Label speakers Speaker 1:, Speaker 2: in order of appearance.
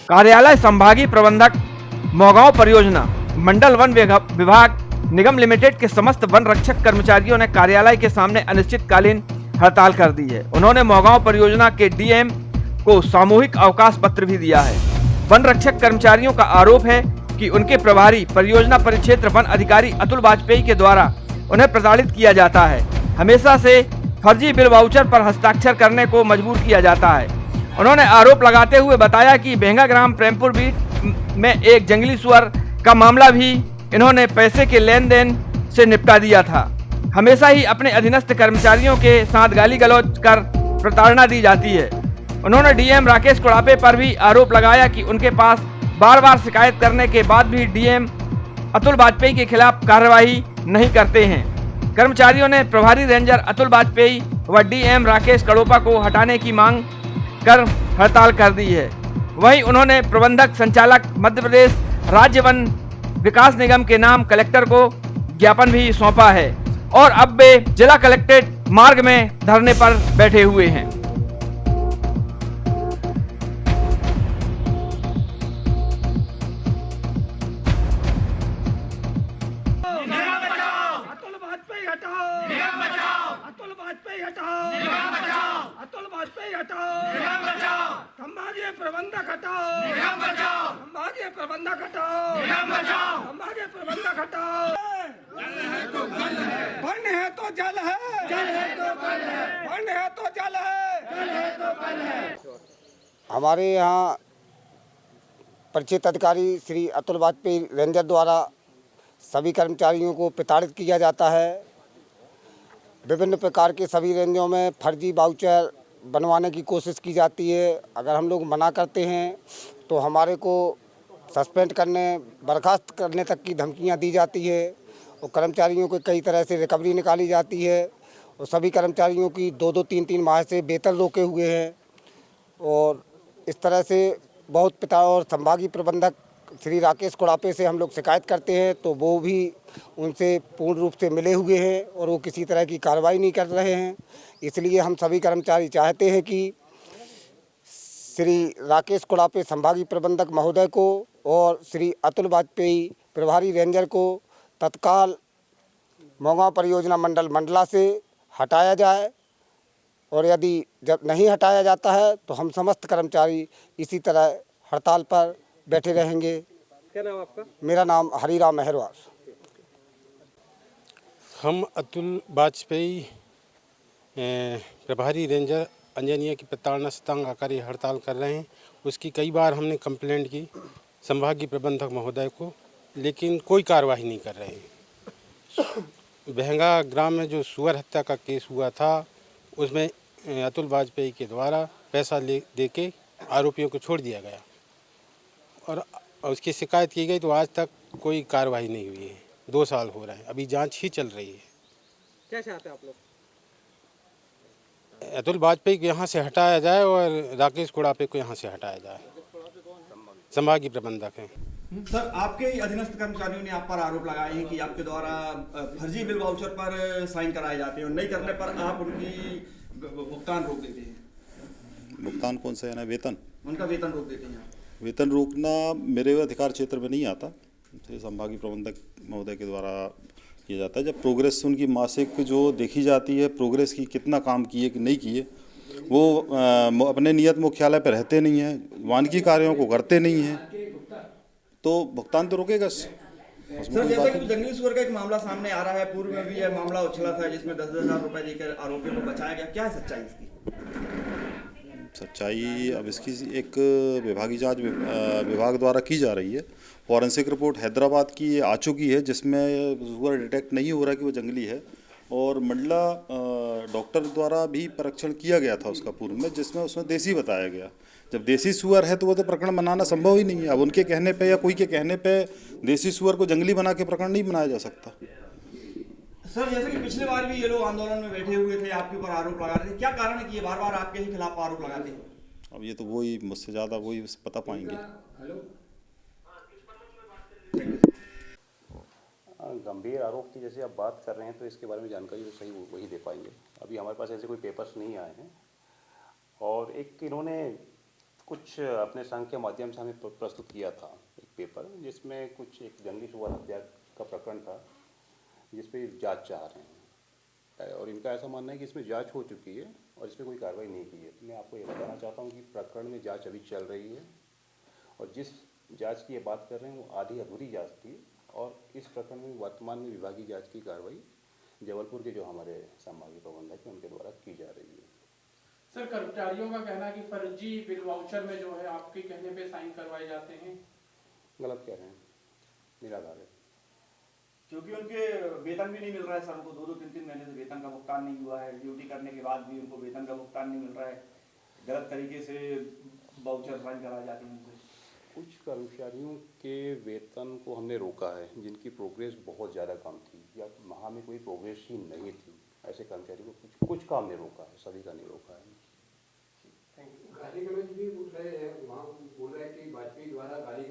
Speaker 1: कार्यालय संभागीय प्रबंधक मोगांव परियोजना मंडल वन विभाग निगम लिमिटेड के समस्त वन रक्षक कर्मचारियों ने कार्यालय के सामने अनिश्चितकालीन हड़ताल कर दी है। उन्होंने मोगांव परियोजना के डीएम को सामूहिक अवकाश पत्र भी दिया है। वन रक्षक कर्मचारियों का आरोप है कि उनके प्रभारी परियोजना परिक्षेत्र वन अधिकारी अतुल वाजपेयी के द्वारा उन्हें प्रताड़ित किया जाता है। हमेशा से फर्जी बिल वाउचर पर हस्ताक्षर करने को मजबूर किया जाता है। उन्होंने आरोप लगाते हुए बताया कि बेंगा ग्राम प्रेमपुर बीट में एक जंगली सुअर का मामला भी इन्होंने पैसे के लेन देन से निपटा दिया था। हमेशा ही अपने अधीनस्थ कर्मचारियों के साथ गाली गलौज कर प्रताड़ना दी जाती है। उन्होंने डीएम राकेश कुड़ापे पर भी आरोप लगाया कि उनके पास बार बार शिकायत करने के बाद भी डीएम अतुल वाजपेयी के खिलाफ कार्रवाई नहीं करते हैं। कर्मचारियों ने प्रभारी रेंजर अतुल वाजपेयी व डीएम राकेश कड़ोपा को हटाने की मांग कर हड़ताल कर दी है। वहीं उन्होंने प्रबंधक संचालक मध्य प्रदेश राज्य वन विकास निगम के नाम कलेक्टर को ज्ञापन भी सौंपा है और अब वे जिला कलेक्ट्रेट मार्ग में धरने पर बैठे हुए हैं।
Speaker 2: संभागीय प्रबंधक हटाओ, संभागीय प्रबंधक हटाओ, संभागीय प्रबंधक हटाओ। वन है तो जल है, वन है तो जल है।
Speaker 3: हमारे यहाँ परिचित अधिकारी श्री अतुल वाजपेयी रेंजर द्वारा सभी कर्मचारियों को प्रताड़ित किया जाता है। विभिन्न प्रकार के सभी रेंजों में फर्जी वाउचर बनवाने की कोशिश की जाती है। अगर हम लोग मना करते हैं तो हमारे को सस्पेंड करने, बर्खास्त करने तक की धमकियां दी जाती है और कर्मचारियों को कई तरह से रिकवरी निकाली जाती है और सभी कर्मचारियों की 2-2, 3-3 माह से वेतन रोके हुए हैं और इस तरह से बहुत पिता और संभागीय प्रबंधक श्री राकेश कुड़ापे से हम लोग शिकायत करते हैं तो वो भी उनसे पूर्ण रूप से मिले हुए हैं और वो किसी तरह की कार्रवाई नहीं कर रहे हैं। इसलिए हम सभी कर्मचारी चाहते हैं कि श्री राकेश कुड़ापे संभागीय प्रबंधक महोदय को और श्री अतुल वाजपेयी प्रभारी रेंजर को तत्काल मोगांव परियोजना मंडला से हटाया जाए और यदि जब नहीं हटाया जाता है तो हम समस्त कर्मचारी इसी तरह हड़ताल पर बैठे रहेंगे।
Speaker 4: क्या नाम आपका?
Speaker 3: मेरा नाम हरिराम मेहरवार।
Speaker 4: हम अतुल वाजपेयी प्रभारी रेंजर अंजनिया की प्रताड़ना सतांग आकारी हड़ताल कर रहे हैं। उसकी कई बार हमने कंप्लेंट की संभागीय प्रबंधक महोदय को, लेकिन कोई कार्रवाई नहीं कर रहे हैं। बेहंगा ग्राम में जो सुअर हत्या का केस हुआ था उसमें अतुल वाजपेयी के द्वारा पैसा दे के आरोपियों को छोड़ दिया गया और उसकी शिकायत की गई तो आज तक कोई कार्रवाई नहीं हुई है। 2 साल हो रहे हैं, अभी जांच ही चल रही है।
Speaker 5: क्या चाहते हैं आप लोग?
Speaker 4: अतुल वाजपेयी को यहाँ से हटाया जाए और राकेश कुड़ापे को यहाँ से हटाया जाए। संभागीय प्रबंधक हैं।
Speaker 5: सर, आपके ही अधीनस्थ कर्मचारियों ने आप पर आरोप लगाए हैं कि आपके द्वारा फर्जी बिल वाउचर पर साइन कराए जाते हैं और नहीं करने पर आप उनकी भुगतान रोक देते हैं।
Speaker 6: भुगतान कौन सा है ना? वेतन,
Speaker 5: उनका वेतन रोक देते हैं।
Speaker 6: वेतन रोकना मेरे अधिकार क्षेत्र में नहीं आता। संभागीय प्रबंधक महोदय के द्वारा किया जाता है। जब प्रोग्रेस उनकी मासिक जो देखी जाती है, प्रोग्रेस की कितना काम किए कि नहीं किए, वो अपने नियत मुख्यालय पर रहते नहीं हैं, वानिकी कार्यों को करते नहीं हैं, तो भुगतान तो रोकेगा।
Speaker 5: सर, जैसा कि जंगली सुअर का एक मामला सामने आ रहा है, पूर्व में भी यह मामला उछला था जिसमें 10,000 रुपए देकर आरोपियों को बचाया गया। क्या है सच्चाई इसकी?
Speaker 6: सच्चाई अब इसकी एक विभागीय जांच विभाग द्वारा की जा रही है। फॉरेंसिक रिपोर्ट हैदराबाद की आ चुकी है जिसमें सुअर डिटेक्ट नहीं हो रहा कि वो जंगली है और मंडला डॉक्टर द्वारा भी परीक्षण किया गया था उसका पूर्व में, जिसमें उसमें देसी बताया गया। जब देसी सुअर है तो वो तो प्रकरण बनाना संभव ही नहीं है। अब उनके कहने पे या कोई के कहने पे देसी सुअर को जंगली बना के प्रकरण नहीं बनाया जा सकता।
Speaker 5: सर, जैसे कि पिछले बार भी ये लोग आंदोलन में बैठे हुए थे, आपके ऊपर आरोप लगा रहे थे, क्या कारण है कि ये बार बार आपके ही खिलाफ आरोप लगाते हैं?
Speaker 6: अब ये तो वही मुझसे ज़्यादा वही पता पाएंगे।
Speaker 7: गंभीर आरोप की जैसे आप बात कर रहे हैं तो इसके बारे में जानकारी तो सही वही दे पाएंगे। अभी हमारे पास ऐसे कोई पेपर्स नहीं आए हैं और एक इन्होंने कुछ अपने संघ के माध्यम से हमें प्रस्तुत किया था एक पेपर, जिसमें कुछ एक जंगली सुअर हत्या का प्रकरण था जिस पे जांच चाह रहे हैं, और इनका ऐसा मानना है कि इसमें जांच हो चुकी है और इसमें कोई कार्रवाई नहीं की है। तो मैं आपको ये बताना चाहता हूँ कि प्रकरण में जांच अभी चल रही है और जिस जांच की ये बात कर रहे हैं वो आधी अधूरी जांच थी, और इस प्रकरण में वर्तमान में विभागीय जांच की कार्रवाई जबलपुर के जो हमारे संभागीय प्रबंधक हैं उनके द्वारा की जा रही है।
Speaker 8: सर, कर्मचारियों का कहना है कि फर्जी बिल वाउचर में जो है आपके कहने पे साइन करवाए जाते हैं।
Speaker 7: गलत कह रहे हैं, निराधार है।
Speaker 5: क्योंकि उनके वेतन भी नहीं मिल रहा है सर, उनको 2-3 महीने से वेतन का भुगतान नहीं हुआ है। ड्यूटी करने के बाद भी उनको वेतन का भुगतान नहीं मिल रहा है। गलत तरीके से वाउचर साइन कराए जाते हैं उनसे।
Speaker 7: कुछ कर्मचारियों के वेतन को हमने रोका है जिनकी प्रोग्रेस बहुत ज़्यादा कम थी या वहाँ में कोई प्रोग्रेस ही नहीं थी। ऐसे कर्मचारियों को कुछ काम ने रोका है, सभी का नहीं रोका है।
Speaker 9: गाली गलौज भी बोल रहे हैं, वहाँ बोल रहे हैं कि वाजपेयी द्वारा गाली